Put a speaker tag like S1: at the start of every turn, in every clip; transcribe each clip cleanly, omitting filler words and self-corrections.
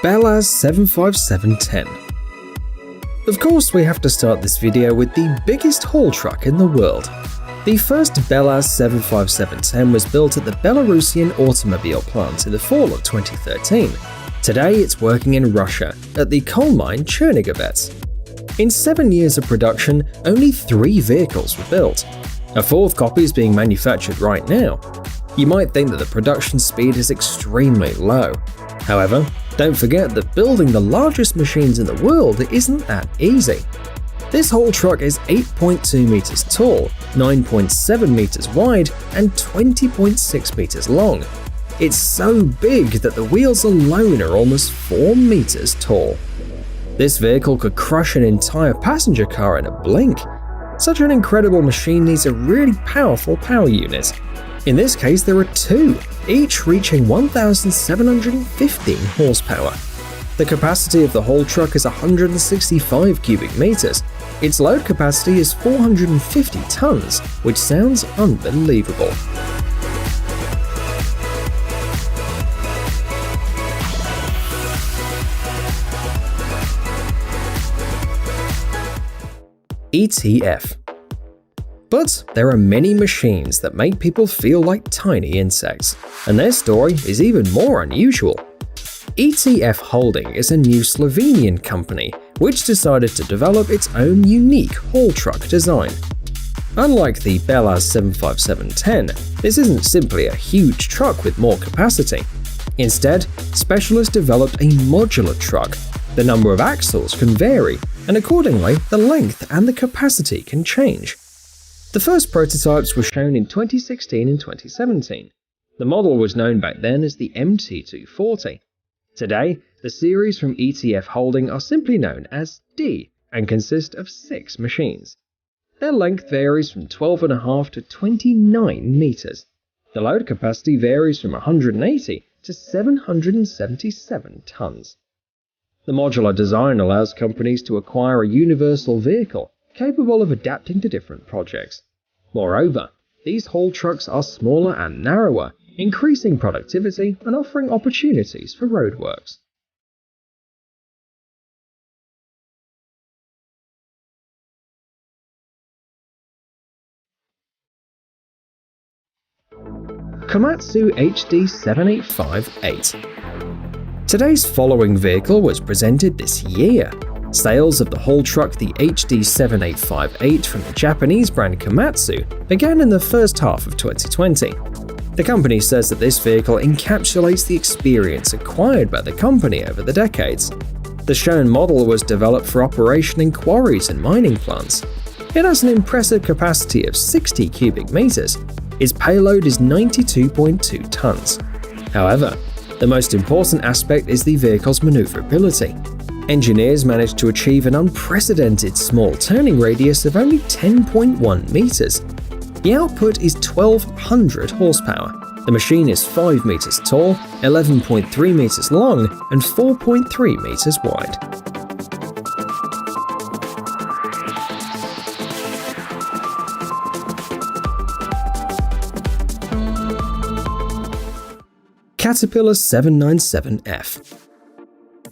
S1: BelAZ 75710. Of course, we have to start this video with the biggest haul truck in the world. The first BelAZ 75710 was built at the Belarusian automobile plant in the fall of 2013. Today, it's working in Russia at the coal mine Chernigovets. In 7 years of production, only 3 vehicles were built. A 4th copy is being manufactured right now. You might think that the production speed is extremely low. However, don't forget that building the largest machines in the world isn't that easy. This haul truck is 8.2 meters tall, 9.7 meters wide, and 20.6 meters long. It's so big that the wheels alone are almost 4 meters tall. This vehicle could crush an entire passenger car in a blink. Such an incredible machine needs a really powerful power unit. In this case, there are 2, each reaching 1,715 horsepower. The capacity of the haul truck is 165 cubic meters. Its load capacity is 450 tons, which sounds unbelievable. ETF. But there are many machines that make people feel like tiny insects, and their story is even more unusual. ETF Holding is a new Slovenian company which decided to develop its own unique haul truck design. Unlike the BelAZ 75710, this isn't simply a huge truck with more capacity. Instead, specialists developed a modular truck. The number of axles can vary, and accordingly, the length and the capacity can change. The first prototypes were shown in 2016 and 2017. The model was known back then as the MT240. Today, the series from ETF Holding are simply known as D and consist of 6 machines. Their length varies from 12.5 to 29 meters. The load capacity varies from 180 to 777 tons. The modular design allows companies to acquire a universal vehicle capable of adapting to different projects. Moreover, these haul trucks are smaller and narrower, increasing productivity and offering opportunities for roadworks. Komatsu HD785-8. Today's following vehicle was presented this year. Sales of the haul truck, the HD785-8 from the Japanese brand Komatsu, began in the first half of 2020. The company says that this vehicle encapsulates the experience acquired by the company over the decades. The shown model was developed for operation in quarries and mining plants. It has an impressive capacity of 60 cubic meters. Its payload is 92.2 tons. However, the most important aspect is the vehicle's maneuverability. Engineers managed to achieve an unprecedented small turning radius of only 10.1 meters. The output is 1,200 horsepower. The machine is 5 meters tall, 11.3 meters long, and 4.3 meters wide. Caterpillar 797F.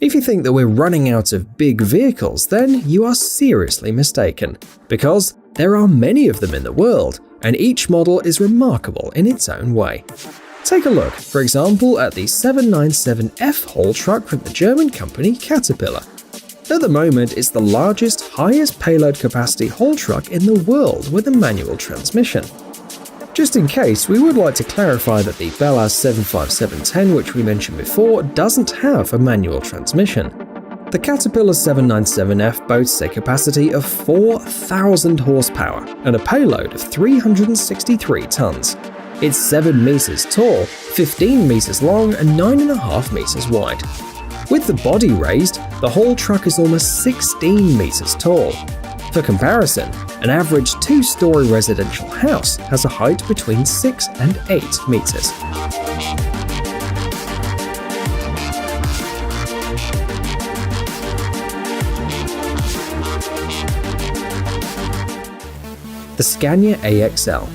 S1: If you think that we're running out of big vehicles, then you are seriously mistaken, because there are many of them in the world, and each model is remarkable in its own way. Take a look, for example, at the 797F haul truck from the German company Caterpillar. At the moment, it's the largest, highest payload capacity haul truck in the world with a manual transmission. Just in case, we would like to clarify that the BelAZ 75710, which we mentioned before, doesn't have a manual transmission. The Caterpillar 797F boasts a capacity of 4,000 horsepower and a payload of 363 tons. It's 7 meters tall, 15 meters long, and 9.5 meters wide. With the body raised, the haul truck is almost 16 meters tall. For comparison, an average 2-story residential house has a height between 6 and 8 meters. The Scania AXL.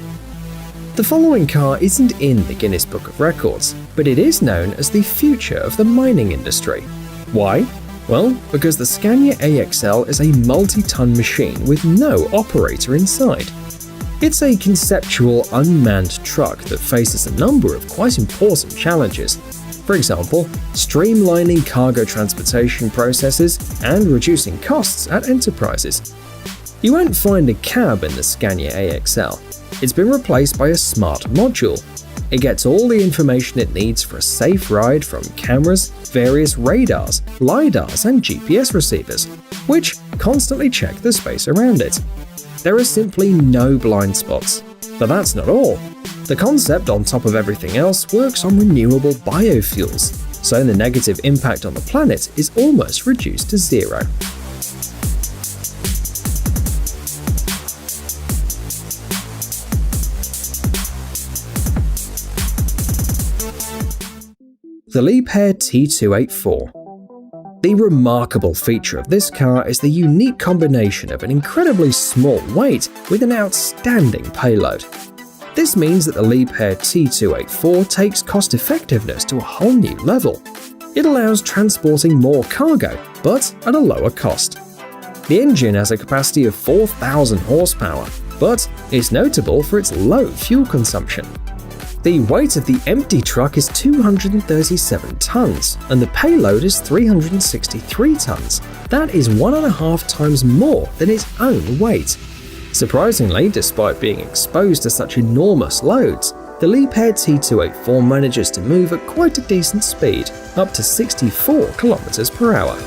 S1: The following car isn't in the Guinness Book of Records, but it is known as the future of the mining industry. Why? Well, because the Scania AXL is a multi-ton machine with no operator inside. It's a conceptual, unmanned truck that faces a number of quite important challenges. For example, streamlining cargo transportation processes and reducing costs at enterprises. You won't find a cab in the Scania AXL. It's been replaced by a smart module. It gets all the information it needs for a safe ride from cameras, various radars, LiDARs, and GPS receivers, which constantly check the space around it. There are simply no blind spots. But that's not all. The concept, on top of everything else, works on renewable biofuels, so the negative impact on the planet is almost reduced to zero. The Liebherr T284. The remarkable feature of this car is the unique combination of an incredibly small weight with an outstanding payload. This means that the Liebherr T284 takes cost-effectiveness to a whole new level. It allows transporting more cargo, but at a lower cost. The engine has a capacity of 4,000 horsepower, but is notable for its low fuel consumption. The weight of the empty truck is 237 tons, and the payload is 363 tons. That is 1.5 times more than its own weight. Surprisingly, despite being exposed to such enormous loads, the Liebherr T284 manages to move at quite a decent speed, up to 64 km per hour.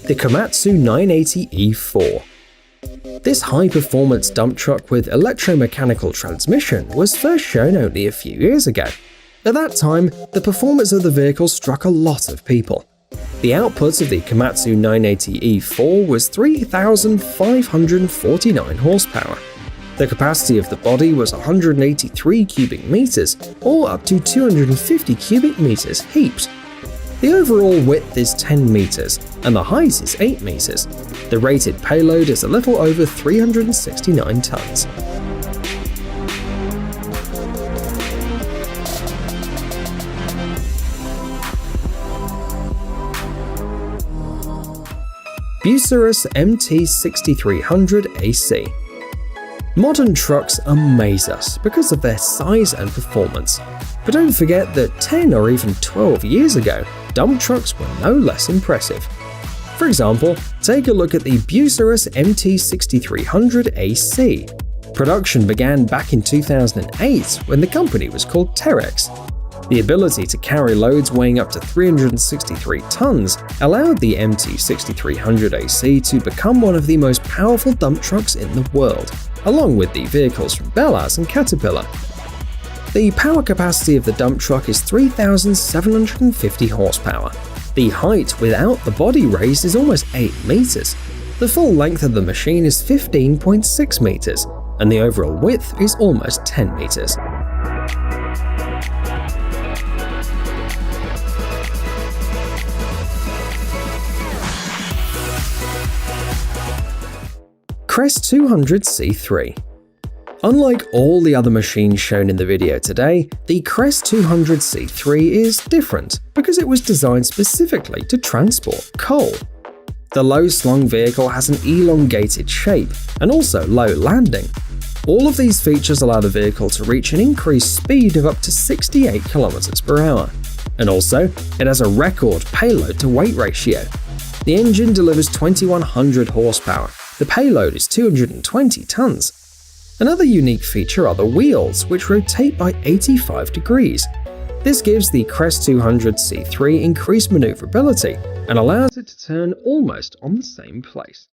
S1: The Komatsu 980E4. This high-performance dump truck with electromechanical transmission was first shown only a few years ago. At that time, the performance of the vehicle struck a lot of people. The output of the Komatsu 980E4 was 3,549 horsepower. The capacity of the body was 183 cubic meters, or up to 250 cubic meters heaped. The overall width is 10 meters, and the height is 8 meters. The rated payload is a little over 369 tons. Bucyrus MT6300AC. Modern trucks amaze us because of their size and performance. But don't forget that 10 or even 12 years ago, dump trucks were no less impressive. For example, take a look at the Bucyrus MT6300AC. Production began back in 2008 when the company was called KRESS. The ability to carry loads weighing up to 363 tons allowed the MT6300AC to become one of the most powerful dump trucks in the world, along with the vehicles from Bellaz and Caterpillar. The power capacity of the dump truck is 3,750 horsepower. The height without the body raised is almost 8 meters. The full length of the machine is 15.6 meters, and the overall width is almost 10 meters. KRESS 200C3. Unlike all the other machines shown in the video today, the KRESS 200C3 is different because it was designed specifically to transport coal. The low-slung vehicle has an elongated shape and also low landing. All of these features allow the vehicle to reach an increased speed of up to 68 km per hour. And also, it has a record payload to weight ratio. The engine delivers 2,100 horsepower. The payload is 220 tons. Another unique feature are the wheels, which rotate by 85 degrees. This gives the KRESS 200C3 increased maneuverability and allows it to turn almost on the same place.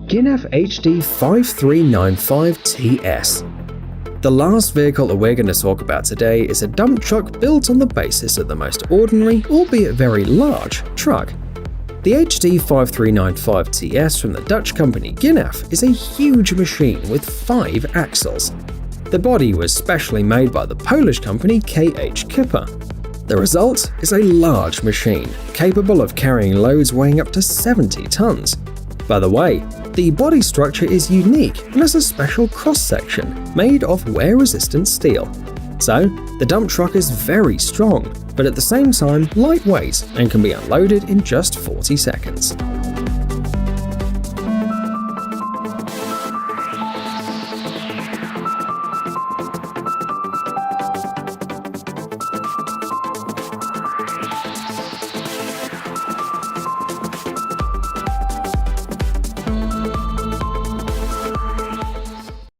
S1: Ginaf HD785-8. The last vehicle that we're going to talk about today is a dump truck built on the basis of the most ordinary, albeit very large, truck. The HD5395TS from the Dutch company Ginaf is a huge machine with 5 axles. The body was specially made by the Polish company KRESS. The result is a large machine, capable of carrying loads weighing up to 70 tons. By the way, the body structure is unique and has a special cross-section made of wear-resistant steel. So, the dump truck is very strong, but at the same time lightweight and can be unloaded in just 40 seconds.